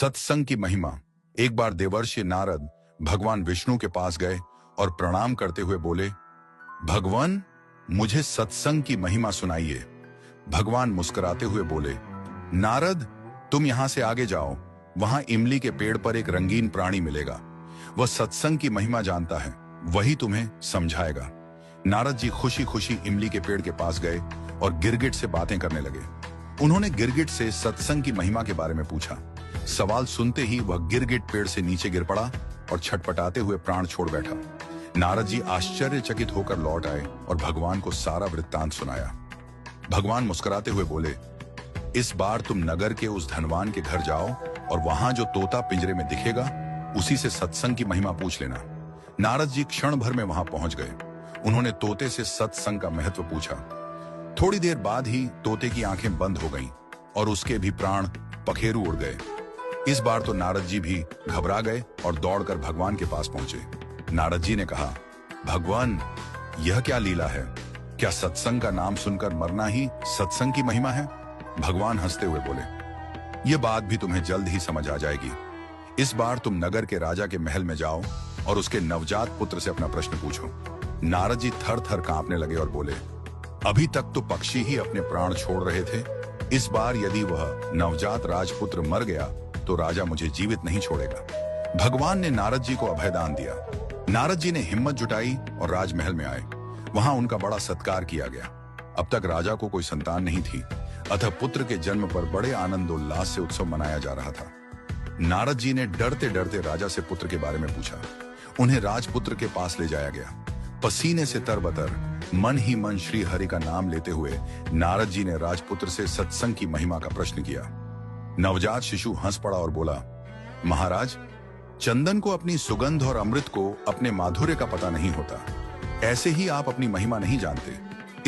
सत्संग की महिमा। एक बार देवर्षि नारद भगवान विष्णु के पास गए और प्रणाम करते हुए बोले, भगवान, मुझे सत्संग की महिमा सुनाइए। भगवान मुस्कुराते हुए बोले, नारद, तुम यहां से आगे जाओ, वहां इमली के पेड़ पर एक रंगीन प्राणी मिलेगा। वह सत्संग की महिमा जानता है, वही तुम्हें समझाएगा। नारद जी खुशी खुशी इमली के पेड़ के पास गए और गिरगिट से बातें करने लगे। उन्होंने गिरगिट से सत्संग की महिमा के बारे में पूछा। सवाल सुनते ही वह गिरगिट पेड़ से नीचे गिर पड़ा और छटपटाते हुए प्राण छोड़ बैठा। नारद जी आश्चर्यचकित होकर लौट आए और भगवान को सारा वृत्तांत सुनाया। भगवान मुस्कुराते हुए बोले, इस बार तुम नगर के उस धनवान के घर जाओ और वहां जो तोता पिंजरे में दिखेगा, उसी से सत्संग की महिमा पूछ लेना। नारद जी क्षण भर में वहां पहुंच गए। उन्होंने तोते से सत्संग का महत्व पूछा। थोड़ी देर बाद ही तोते की आंखें बंद हो गईं और उसके भी प्राण पखेरु उड़ गए। इस बार तो नारद जी भी घबरा गए और दौड़कर भगवान के पास पहुंचे। नारद जी ने कहा, भगवान, यह क्या लीला है? क्या सत्संग का नाम सुनकर मरना ही सत्संग की महिमा है? भगवान हंसते हुए बोले, यह बात भी तुम्हें जल्द ही समझ आ जाएगी। इस बार तुम नगर के राजा के महल में जाओ और उसके नवजात पुत्र से अपना प्रश्न पूछो। नारद जी थर थर कांपने लगे और बोले, अभी तक तो पक्षी ही अपने प्राण छोड़ रहे थे। इस बार यदि वह नवजात राजपुत्र मर गया तो राजा मुझे जीवित नहीं छोड़ेगा। भगवान ने नारद जी को अभयदान दिया। नारद जी ने हिम्मत जुटाई और राजमहल में आए। वहां उनका बड़ा सत्कार किया गया। अब तक राजा को कोई संतान नहीं थी, अतः पुत्र के जन्म पर बड़े आनंदोल्लास से उत्सव मनाया जा रहा था। नारद जी ने डरते डरते राजा से पुत्र के बारे में पूछा। उन्हें राजपुत्र के पास ले जाया गया। पसीने से तरबतर, मन ही मन श्री हरि का नाम लेते हुए नारद जी ने राजपुत्र से सत्संग की महिमा का प्रश्न किया। नवजात शिशु हंस पड़ा और बोला, महाराज, चंदन को अपनी सुगंध और अमृत को अपने माधुर्य का पता नहीं होता। ऐसे ही आप अपनी महिमा नहीं जानते,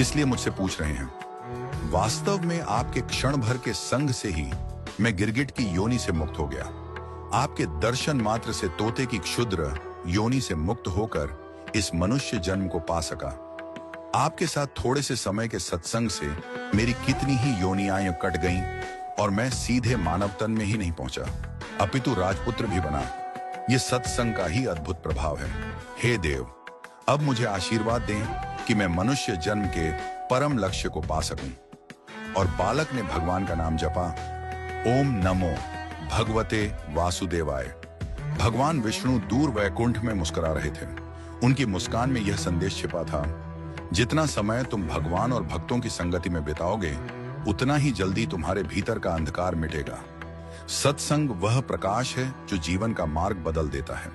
इसलिए मुझसे पूछ रहे हैं। वास्तव में आपके क्षण भर के संग से ही मैं गिरगिट की योनि से मुक्त हो गया। आपके दर्शन मात्र से तोते की क्षुद्र योनि से मुक्त होकर इस मनुष्य जन्म को पा सका। आपके साथ थोड़े से समय के सत्संग से मेरी कितनी ही योनियां कट गईं और मैं सीधे मानव तन में ही नहीं पहुंचा, अपितु राजपुत्र भी बना। यह सत्संग का ही अद्भुत प्रभाव है। हे देव, अब मुझे आशीर्वाद दें कि मैं मनुष्य जन्म के परम लक्ष्य को पा सकूं। और बालक ने भगवान का नाम जपा, ओम नमो भगवते वासुदेवाय। भगवान विष्णु दूर वैकुंठ में मुस्कुरा रहे थे। उनकी मुस्कान में यह संदेश छिपा था, जितना समय तुम भगवान और भक्तों की संगति में बिताओगे, उतना ही जल्दी तुम्हारे भीतर का अंधकार मिटेगा। सत्संग वह प्रकाश है जो जीवन का मार्ग बदल देता है।